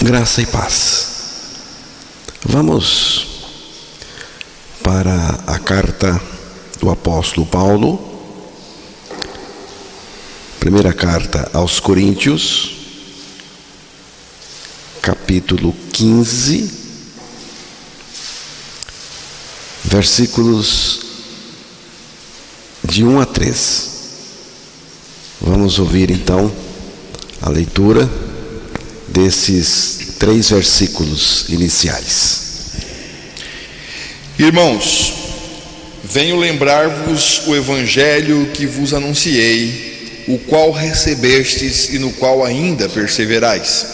Graça e paz. Vamos para a carta do apóstolo Paulo, primeira carta aos Coríntios, capítulo 15, versículos de 1 a 3. Vamos ouvir então a leitura desses 3 versículos iniciais. Irmãos, venho lembrar-vos o evangelho que vos anunciei, o qual recebestes e no qual ainda perseverais.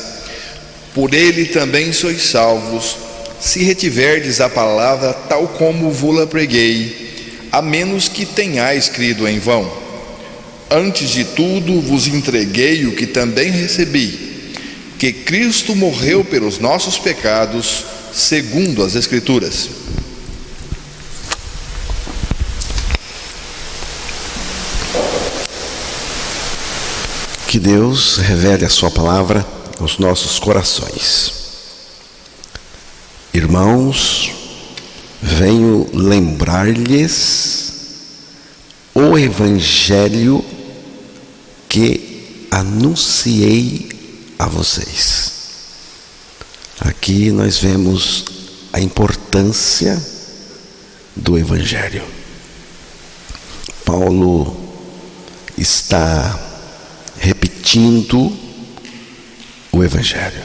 Por ele também sois salvos, se retiverdes a palavra tal como vô-la preguei, a menos que tenhais crido em vão. Antes de tudo vos entreguei o que também recebi, que Cristo morreu pelos nossos pecados, segundo as Escrituras. Que Deus revele a sua palavra aos nossos corações. Irmãos, venho lembrar-lhes o evangelho que anunciei a vocês. Aqui nós vemos a importância do evangelho. Paulo está repetindo o evangelho.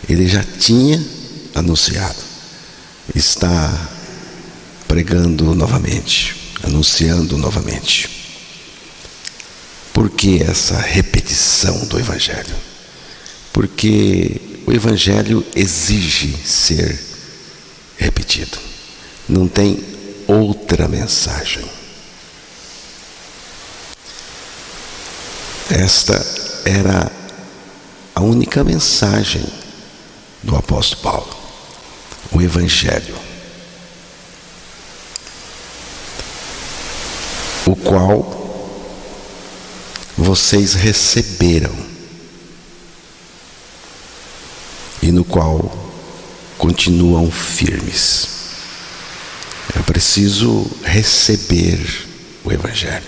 Ele já tinha anunciado, está pregando novamente, anunciando novamente. Por que essa repetição do evangelho? Porque o evangelho exige ser repetido. Não tem outra mensagem. Esta era a única mensagem do apóstolo Paulo, o evangelho, o qual vocês receberam e no qual continuam firmes. É preciso receber o evangelho.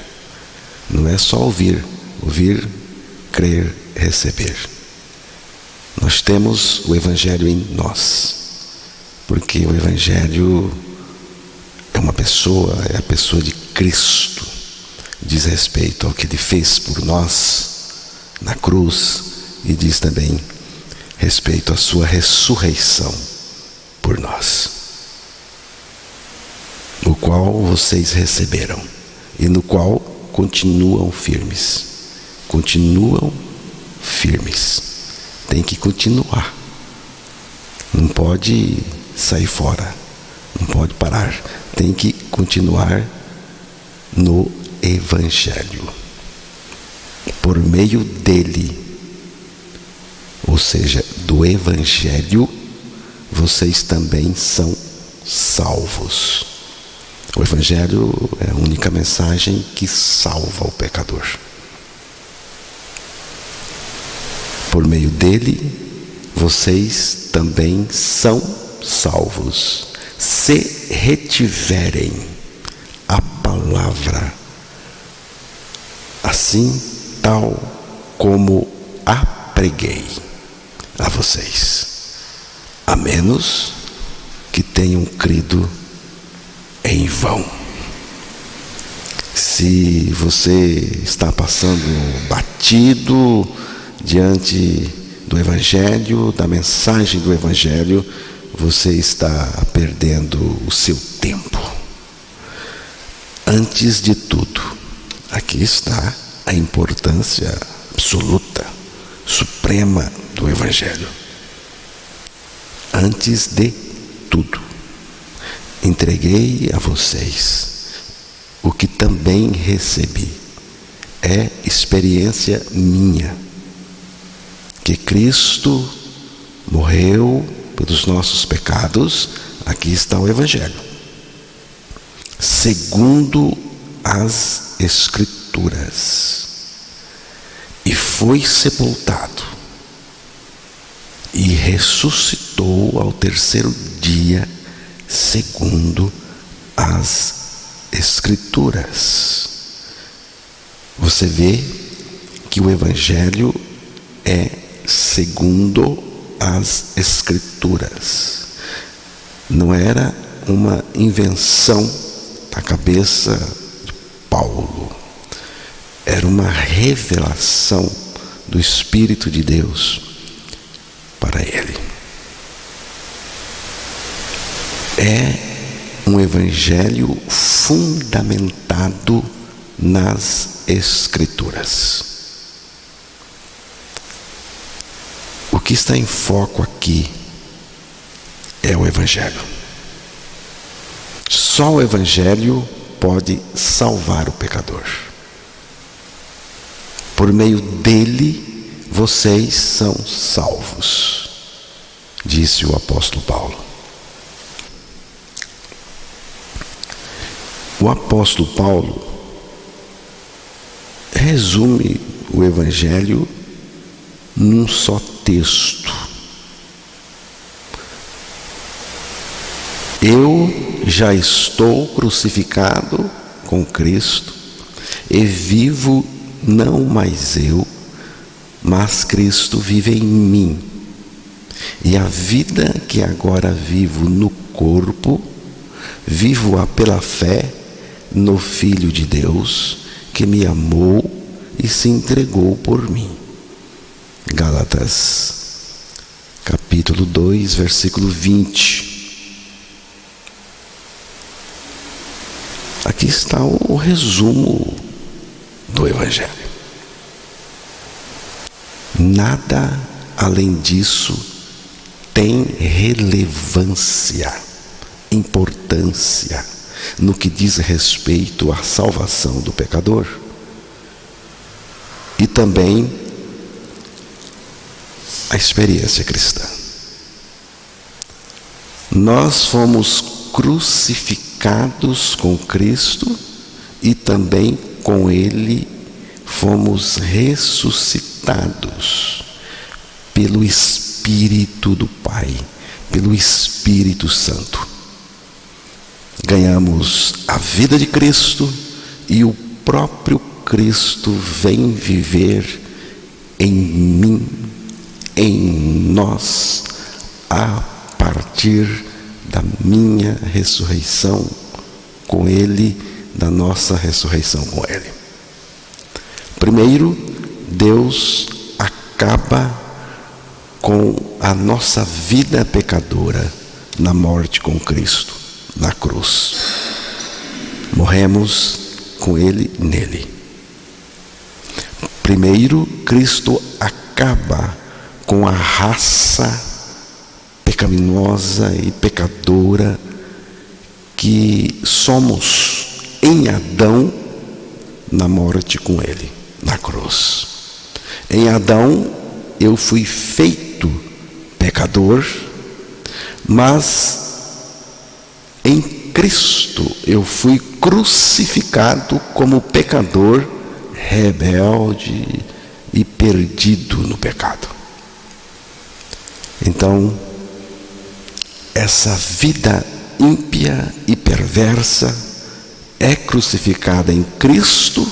Não é só ouvir, crer, receber. Nós temos o evangelho em nós, porque o evangelho é uma pessoa, é a pessoa de Cristo. Diz respeito ao que ele fez por nós na cruz e diz também respeito à sua ressurreição por nós, o qual vocês receberam e no qual continuam firmes. Continuam firmes. Tem que continuar. Não pode sair fora. Não pode parar. Tem que continuar no evangelho. Por meio dele, ou seja, do evangelho, vocês também são salvos. O evangelho é a única mensagem que salva o pecador. Por meio dele, vocês também são salvos, se retiverem a palavra, assim tal como a preguei a vocês, a menos que tenham crido em vão. Se você está passando batido diante do evangelho, da mensagem do evangelho, você está perdendo o seu tempo. Antes de tudo, aqui está a importância absoluta, suprema do evangelho. Antes de tudo, entreguei a vocês o que também recebi. É experiência minha, que Cristo morreu pelos nossos pecados. Aqui está o evangelho, segundo as Escrituras, e foi sepultado, e e ressuscitou ao terceiro dia, segundo as Escrituras. Você vê que o Evangelho é segundo as Escrituras. Não era uma invenção da cabeça de Paulo. Era uma revelação do Espírito de Deus para ele. É um evangelho fundamentado nas Escrituras. O que está em foco aqui é o evangelho. Só o evangelho pode salvar o pecador. Por meio dele, vocês são salvos, disse o apóstolo Paulo. O apóstolo Paulo resume o Evangelho num só texto. Eu já estou crucificado com Cristo e vivo não mais eu, mas Cristo vive em mim. E a vida que agora vivo no corpo, vivo-a pela fé no Filho de Deus, que me amou e se entregou por mim. Gálatas, capítulo 2, versículo 20. Aqui está o resumo do Evangelho. Nada além disso tem relevância, importância no que diz respeito à salvação do pecador. E também a experiência cristã. Nós fomos crucificados com Cristo e também com Ele fomos ressuscitados pelo Espírito do Pai, pelo Espírito Santo. Ganhamos a vida de Cristo e o próprio Cristo vem viver em mim, em nós, a partir da minha ressurreição com Ele, da nossa ressurreição com Ele. Primeiro, Deus acaba com a nossa vida pecadora na morte com Cristo, na cruz. Morremos com Ele nele. Primeiro, Cristo acaba com a raça pecaminosa e pecadora que somos em Adão na morte com Ele, na cruz. Em Adão eu fui feito pecador, mas em Cristo eu fui crucificado como pecador, rebelde e perdido no pecado. Então, essa vida ímpia e perversa é crucificada em Cristo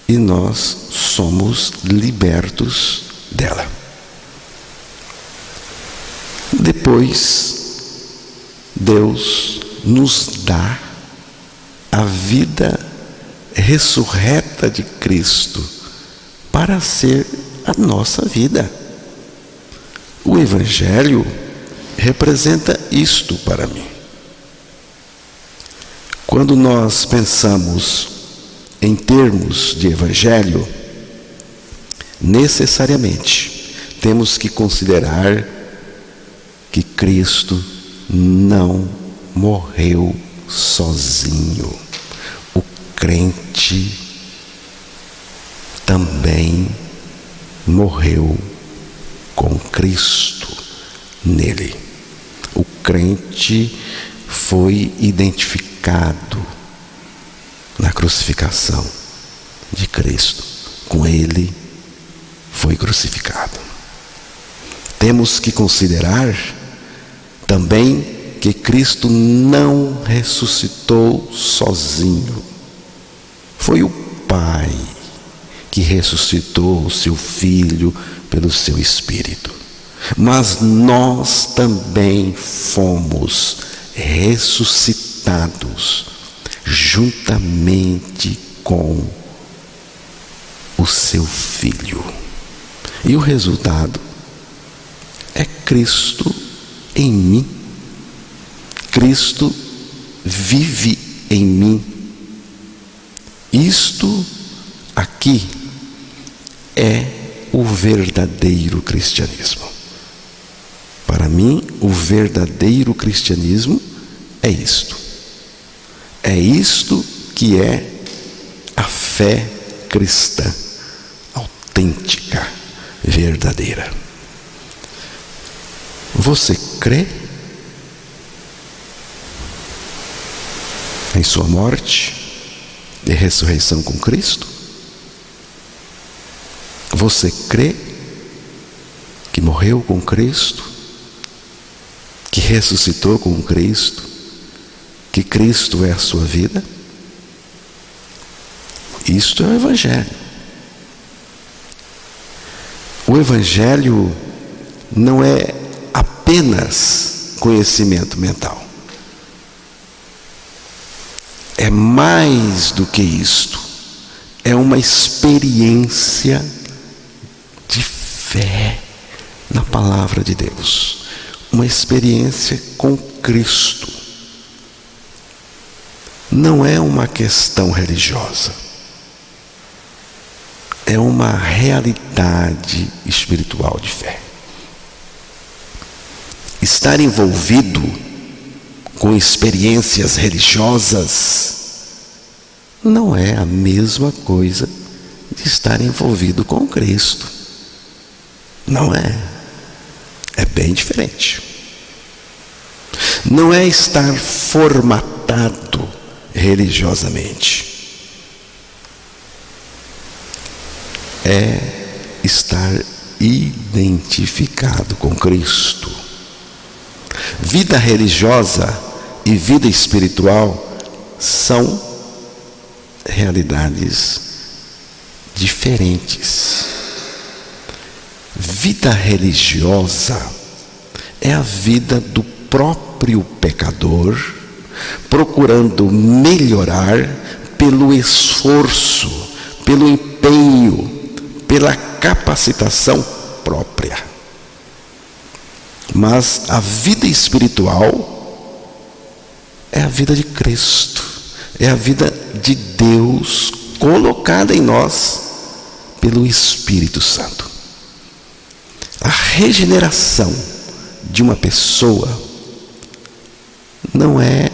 e nós somos libertos dela. Depois, Deus nos dá a vida ressurreta de Cristo para ser a nossa vida. O Evangelho representa isto para mim. Quando nós pensamos em termos de Evangelho, necessariamente temos que considerar que Cristo não morreu sozinho. O crente também morreu com Cristo nele. O crente foi identificado na crucificação de Cristo. Com ele foi crucificado. temos que considerar também que Cristo não ressuscitou sozinho. Foi o Pai que ressuscitou o seu Filho pelo seu Espírito. Mas nós também fomos ressuscitados juntamente com o seu Filho. E o resultado é Cristo em mim. Cristo vive em mim. Isto aqui é o verdadeiro cristianismo. Para mim, o verdadeiro cristianismo é isto. É isto que é a fé cristã, autêntica, verdadeira. Você crê em sua morte e ressurreição com Cristo? Você crê que morreu com Cristo, que ressuscitou com Cristo, que Cristo é a sua vida? Isto é o Evangelho. O Evangelho não é apenas conhecimento mental. É mais do que isto. É uma experiência de fé na palavra de Deus. Uma experiência com Cristo. Não é uma questão religiosa. É uma realidade espiritual de fé. Estar envolvido com experiências religiosas não é a mesma coisa de estar envolvido com Cristo. Não é. É bem diferente. Não é estar formatado religiosamente. É estar identificado com Cristo. Vida religiosa e vida espiritual são realidades diferentes. Vida religiosa é a vida do próprio pecador, procurando melhorar pelo esforço, pelo empenho, pela capacitação própria. Mas a vida espiritual é a vida de Cristo, é a vida de Deus colocada em nós pelo Espírito Santo. A regeneração de uma pessoa não é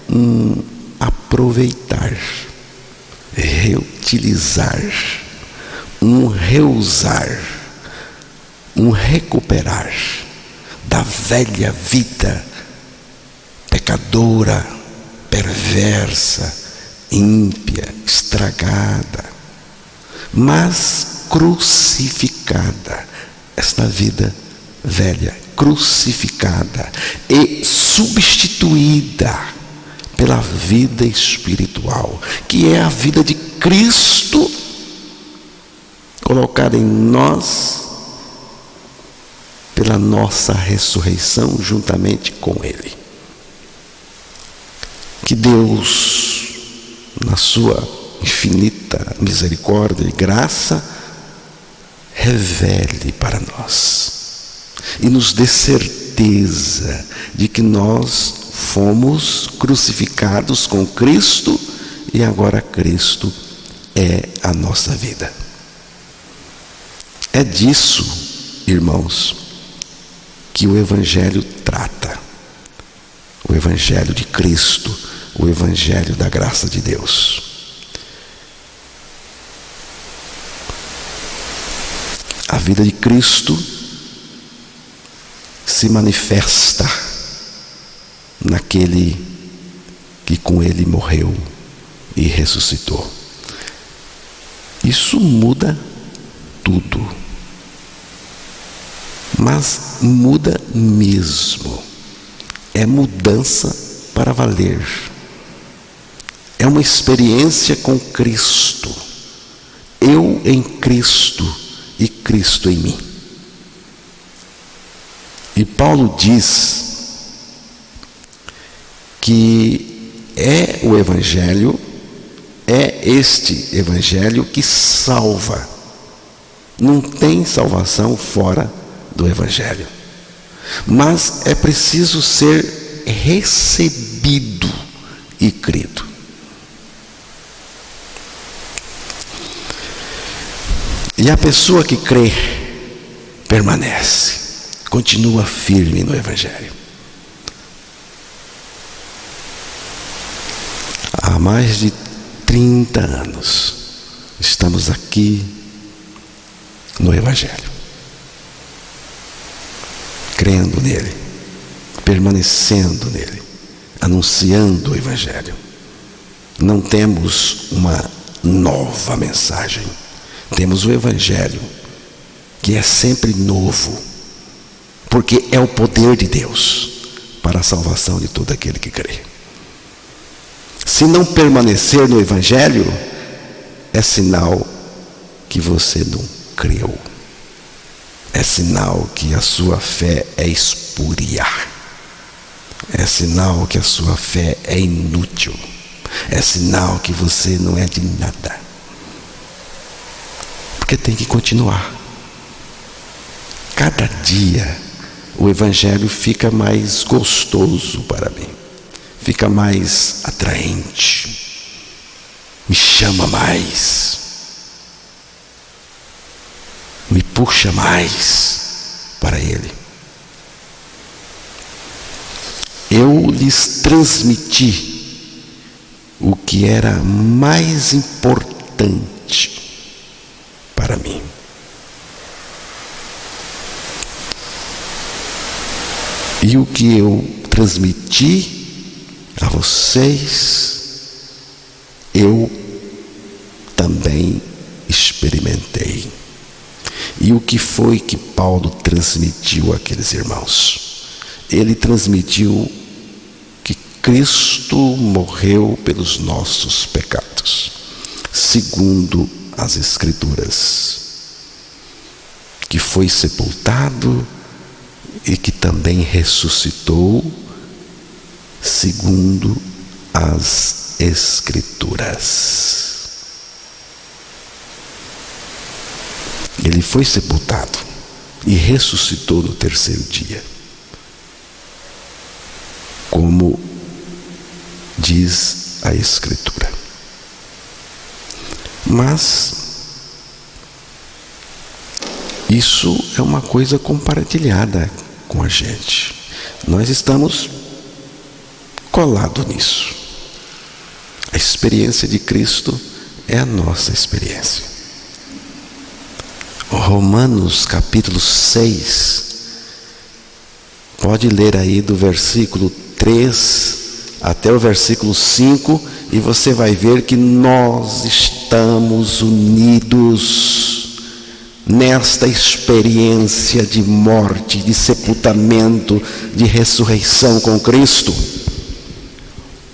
um aproveitar, reutilizar, um reusar, um recuperar da velha vida pecadora, perversa, ímpia, estragada, mas crucificada. Esta vida velha, crucificada e substituída pela vida espiritual, que é a vida de Cristo colocada em nós pela nossa ressurreição juntamente com Ele. Que Deus, na sua infinita misericórdia e graça, revele para nós e nos dê certeza de que nós fomos crucificados com Cristo e agora Cristo é a nossa vida. É disso, irmãos, que o Evangelho trata. O Evangelho de Cristo, o Evangelho da graça de Deus. A vida de Cristo se manifesta naquele que com Ele morreu e ressuscitou. Isso muda tudo. mas muda mesmo. É mudança para valer. É uma experiência com Cristo. Eu em Cristo e Cristo em mim. E Paulo diz que é o Evangelho, é este Evangelho que salva. Não tem salvação fora do Evangelho. Mas é preciso ser recebido e crido. E a pessoa que crê, permanece, continua firme no Evangelho. Há mais de 30 anos, estamos aqui no Evangelho, crendo nele, permanecendo nele, anunciando o Evangelho. Não temos uma nova mensagem, temos o Evangelho, que é sempre novo, porque é o poder de Deus para a salvação de todo aquele que crê. Se não permanecer no Evangelho, é sinal que você não creu. É sinal que a sua fé é espúria. É sinal que a sua fé é inútil. É sinal que você não é de nada. Porque tem que continuar. Cada dia o Evangelho fica mais gostoso para mim. Fica mais atraente. Me chama mais. Me puxa mais para Ele. Eu lhes transmiti o que era mais importante para mim. E o que eu transmiti a vocês, eu também experimentei. E o que foi que Paulo transmitiu àqueles irmãos? Ele transmitiu que Cristo morreu pelos nossos pecados, segundo as Escrituras, que foi sepultado e que também ressuscitou, segundo as Escrituras. Ele foi sepultado e ressuscitou no terceiro dia, como diz a Escritura. Mas isso é uma coisa compartilhada com a gente. Nós estamos colados nisso. A experiência de Cristo é a nossa experiência. Romanos capítulo 6, pode ler aí do versículo 3 até o versículo 5, e você vai ver que nós estamos unidos nesta experiência de morte, de sepultamento, de ressurreição com Cristo.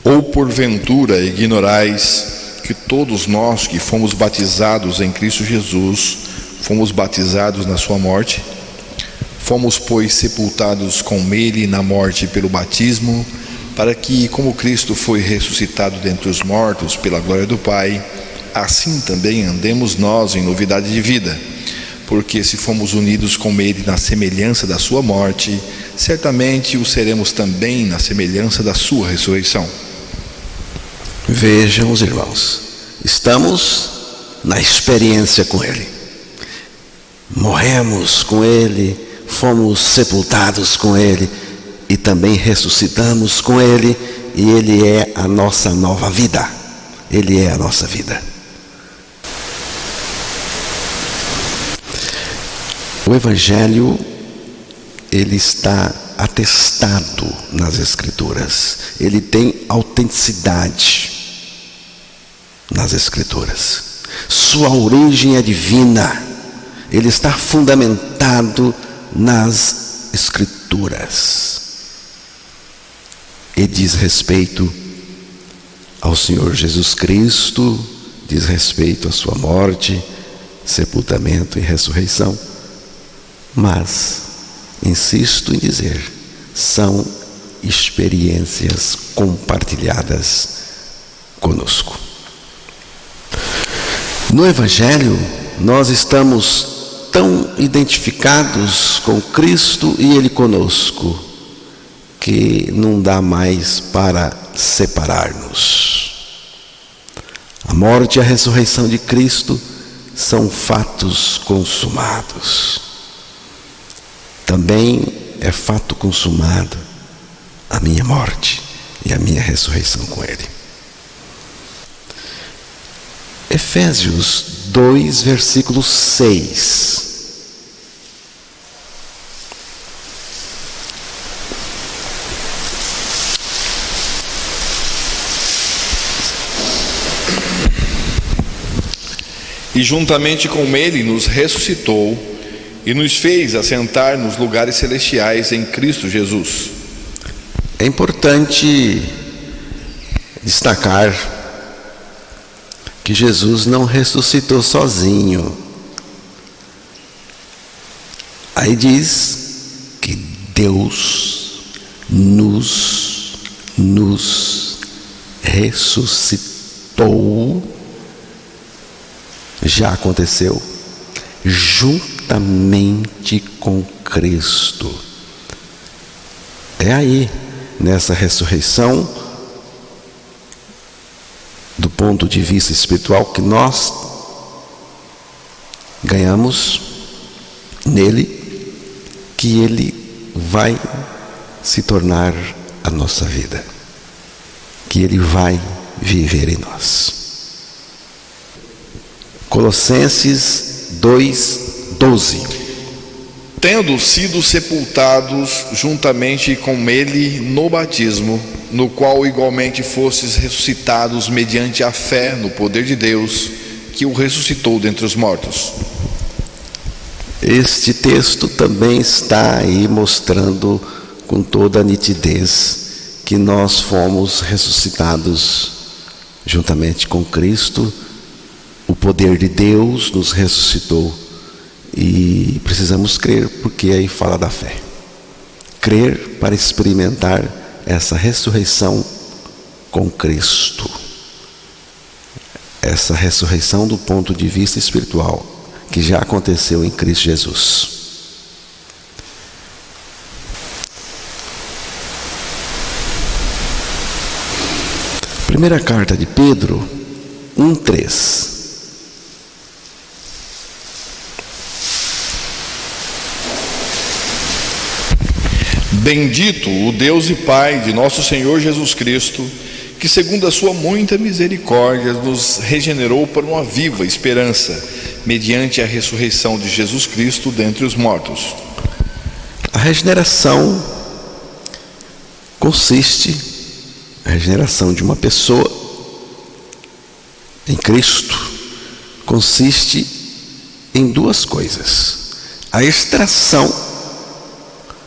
Ou porventura ignorais que todos nós que fomos batizados em Cristo Jesus, fomos batizados na sua morte? Fomos, pois, sepultados com ele na morte pelo batismo, para que, como Cristo foi ressuscitado dentre os mortos pela glória do Pai, assim também andemos nós em novidade de vida. Porque se fomos unidos com ele na semelhança da sua morte, certamente o seremos também na semelhança da sua ressurreição. Vejam os irmãos, estamos na experiência com ele. Morremos com ele, fomos sepultados com ele e também ressuscitamos com ele, e ele é a nossa nova vida. Ele é a nossa vida. O Evangelho, ele está atestado nas Escrituras. Ele tem autenticidade nas Escrituras. Sua origem é divina. Ele está fundamentado nas Escrituras. E diz respeito ao Senhor Jesus Cristo, diz respeito à sua morte, sepultamento e ressurreição. Mas, insisto em dizer, são experiências compartilhadas conosco. No Evangelho, nós estamos tão identificados com Cristo e Ele conosco, que não dá mais para separar-nos. A morte e a ressurreição de Cristo são fatos consumados. Também é fato consumado a minha morte e a minha ressurreição com Ele. Efésios 2, versículo 6. E juntamente com Ele nos ressuscitou e nos fez assentar nos lugares celestiais em Cristo Jesus. É importante destacar que Jesus não ressuscitou sozinho. Aí diz que Deus nos ressuscitou. Já aconteceu juntamente com Cristo. É aí, nessa ressurreição, do ponto de vista espiritual, que nós ganhamos nele, que ele vai se tornar a nossa vida, que ele vai viver em nós. Colossenses 2:12. Tendo sido sepultados juntamente com ele no batismo, no qual igualmente fostes ressuscitados mediante a fé no poder de Deus, que o ressuscitou dentre os mortos. Este texto também está aí mostrando com toda a nitidez que nós fomos ressuscitados juntamente com Cristo. O poder de Deus nos ressuscitou e precisamos crer, porque aí fala da fé. Crer para experimentar essa ressurreição com Cristo. Essa ressurreição do ponto de vista espiritual, que já aconteceu em Cristo Jesus. Primeira carta de Pedro 1:3. Bendito o Deus e Pai de nosso Senhor Jesus Cristo, que segundo a sua muita misericórdia nos regenerou para uma viva esperança, mediante a ressurreição de Jesus Cristo dentre os mortos. A regeneração consiste, a regeneração de uma pessoa em Cristo, consiste em duas coisas: a extração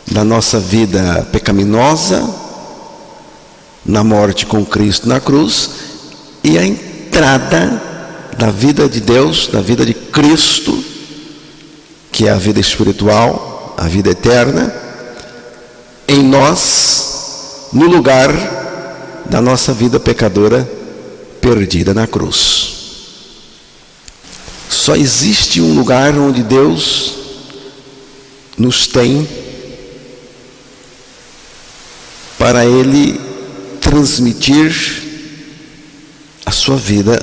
da nossa vida pecaminosa na morte com Cristo na cruz, e a entrada da vida de Deus, da vida de Cristo, que é a vida espiritual, a vida eterna, em nós, no lugar da nossa vida pecadora perdida na cruz. Só existe um lugar onde Deus nos tem para Ele transmitir a sua vida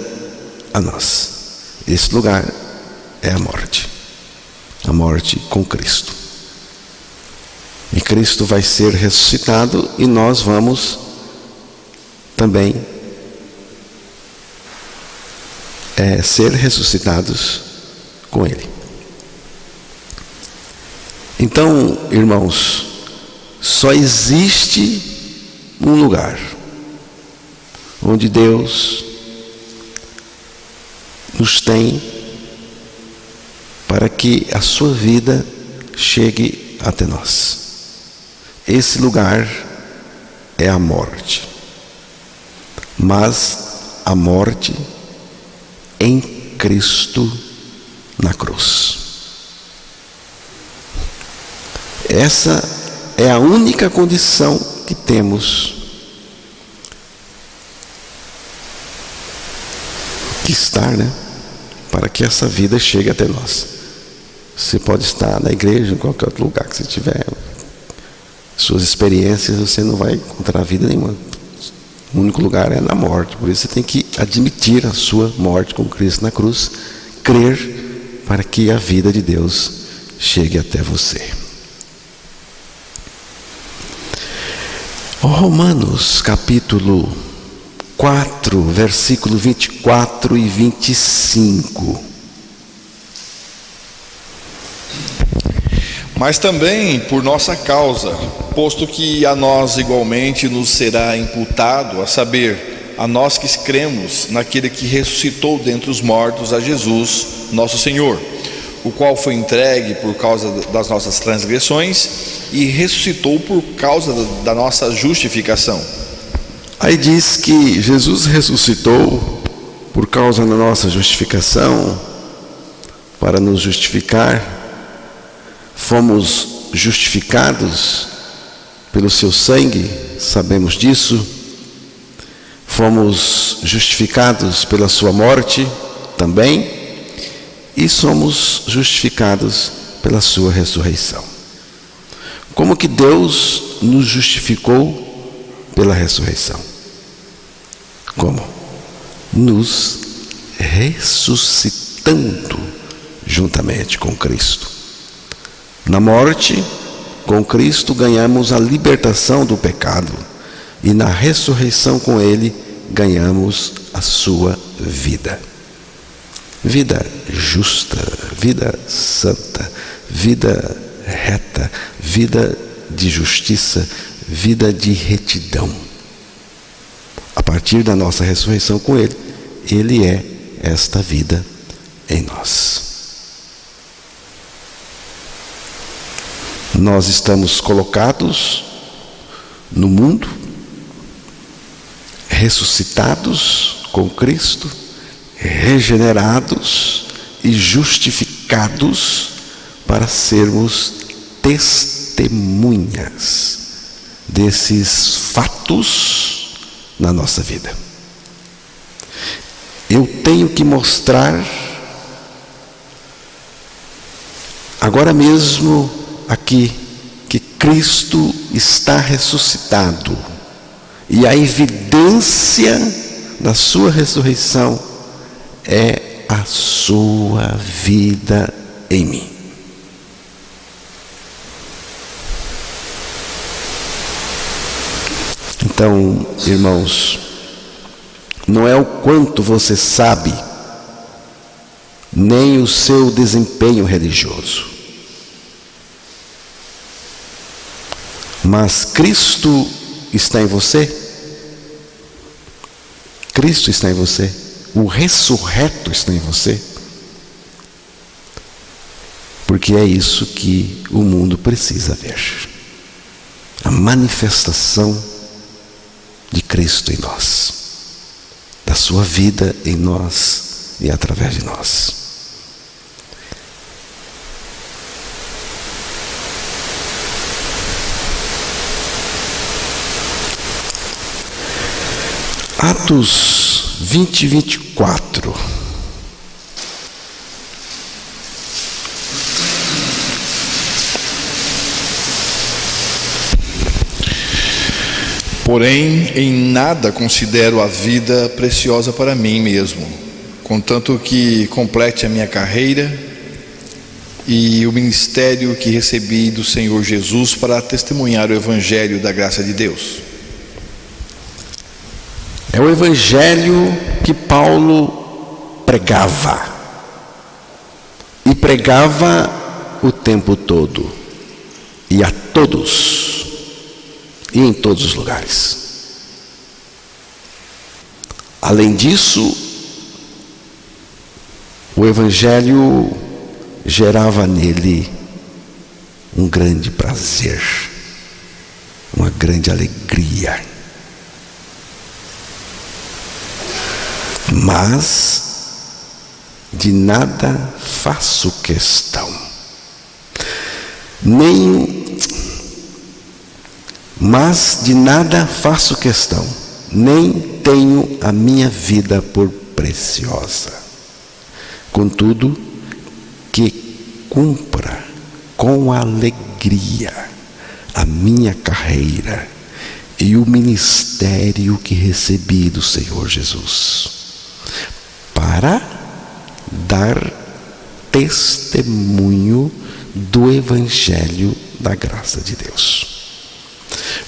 a nós. Esse lugar é a morte com Cristo. E Cristo vai ser ressuscitado e nós vamos também ser ressuscitados com Ele. Então, irmãos, só existe um lugar onde Deus nos tem para que a sua vida chegue até nós. Esse lugar é a morte, mas a morte em Cristo na cruz. Essa é a única condição que temos que estar, para que essa vida chegue até nós. Você pode estar na igreja, em qualquer outro lugar que você tiver, suas experiências, você não vai encontrar vida nenhuma. O único lugar é na morte. Por isso você tem que admitir a sua morte com Cristo na cruz, crer para que a vida de Deus chegue até você. Romanos capítulo 4, versículo 24 e 25. Mas também por nossa causa, posto que a nós igualmente nos será imputado, a saber, a nós que cremos naquele que ressuscitou dentre os mortos, a Jesus, nosso Senhor, o qual foi entregue por causa das nossas transgressões e ressuscitou por causa da nossa justificação. Aí diz que Jesus ressuscitou por causa da nossa justificação, para nos justificar. Fomos justificados pelo seu sangue, sabemos disso. Fomos justificados pela sua morte também, e somos justificados pela sua ressurreição. Como que Deus nos justificou pela ressurreição? Como? Nos ressuscitando juntamente com Cristo. Na morte, com Cristo, ganhamos a libertação do pecado, e na ressurreição com Ele, ganhamos a sua vida. Vida justa, vida santa, vida reta, vida de justiça, vida de retidão. A partir da nossa ressurreição com Ele, Ele é esta vida em nós. Nós estamos colocados no mundo, ressuscitados com Cristo, regenerados e justificados para sermos testemunhas desses fatos na nossa vida. Eu tenho que mostrar agora mesmo aqui que Cristo está ressuscitado, e a evidência da sua ressurreição é a sua vida em mim. Então, irmãos, não é o quanto você sabe, nem o seu desempenho religioso, mas Cristo está em você. Cristo está em você. O ressurreto está em você. Porque é isso que o mundo precisa ver. A manifestação de Cristo em nós, da sua vida em nós e através de nós. Atos 20 e 24. Porém, em nada considero a vida preciosa para mim mesmo, contanto que complete a minha carreira e o ministério que recebi do Senhor Jesus para testemunhar o Evangelho da graça de Deus. É o Evangelho que Paulo pregava, e pregava o tempo todo, e a todos, e em todos os lugares. Além disso, o Evangelho gerava nele um grande prazer, uma grande alegria. Mas de nada faço questão, nem tenho a minha vida por preciosa. Contudo, que cumpra com alegria a minha carreira e o ministério que recebi do Senhor Jesus, para dar testemunho do Evangelho da graça de Deus.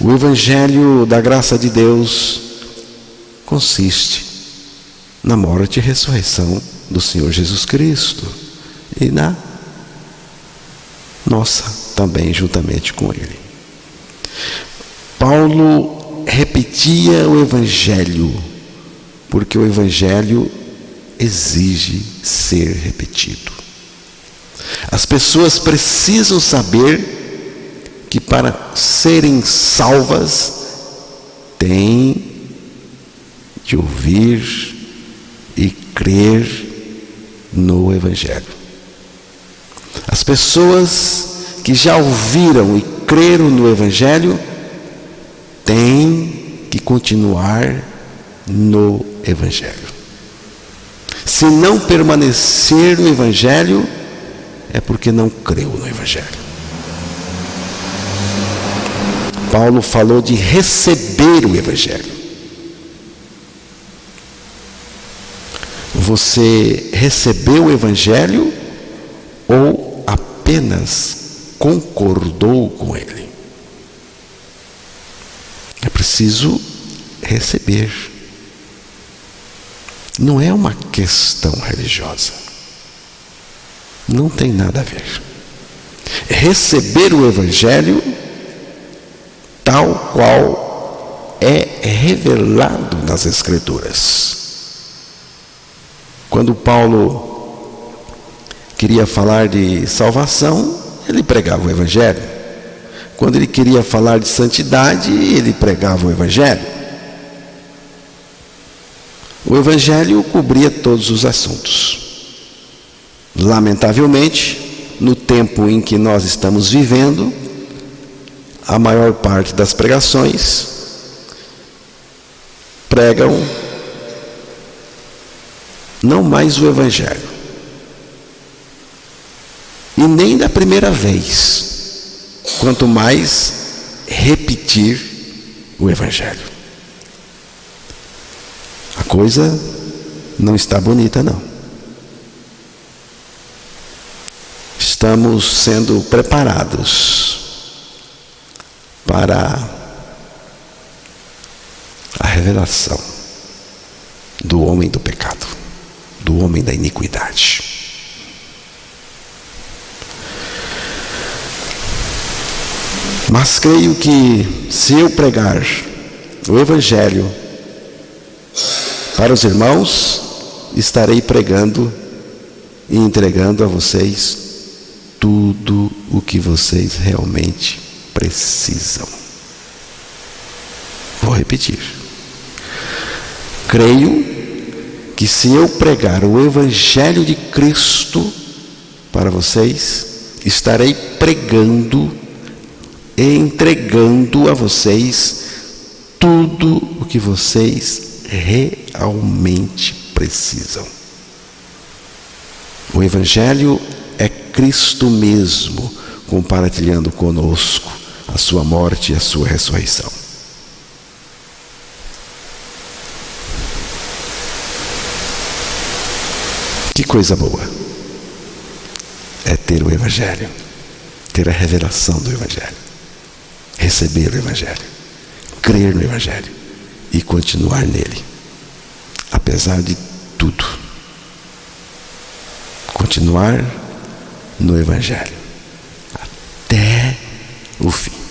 O Evangelho da graça de Deus consiste na morte e ressurreição do Senhor Jesus Cristo e na nossa também juntamente com Ele. Paulo repetia o Evangelho porque o Evangelho exige ser repetido. As pessoas precisam saber que para serem salvas têm de ouvir e crer no Evangelho. As pessoas que já ouviram e creram no Evangelho têm que continuar no Evangelho. Se não permanecer no Evangelho, é porque não creu no Evangelho. Paulo falou de receber o Evangelho. Você recebeu o Evangelho ou apenas concordou com ele? É preciso receber. Não é uma questão religiosa. Não tem nada a ver. Receber o Evangelho tal qual é revelado nas Escrituras. Quando Paulo queria falar de salvação, ele pregava o Evangelho. Quando ele queria falar de santidade, ele pregava o Evangelho. O Evangelho cobria todos os assuntos. Lamentavelmente, no tempo em que nós estamos vivendo, a maior parte das pregações pregam não mais o Evangelho, e nem da primeira vez, quanto mais repetir o Evangelho. A coisa não está bonita, não. Estamos sendo preparados para a revelação do homem do pecado, do homem da iniquidade. Mas creio que se eu pregar o Evangelho para os irmãos, estarei pregando e entregando a vocês tudo o que vocês realmente precisam. Vou repetir. Creio que se eu pregar o Evangelho de Cristo para vocês, estarei pregando e entregando a vocês tudo o que vocês realmente precisam. O Evangelho é Cristo mesmo compartilhando conosco a sua morte e a sua ressurreição. Que coisa boa é ter o Evangelho, ter a revelação do Evangelho, receber o Evangelho, crer no Evangelho e continuar nele, apesar de tudo. Continuar no Evangelho até o fim.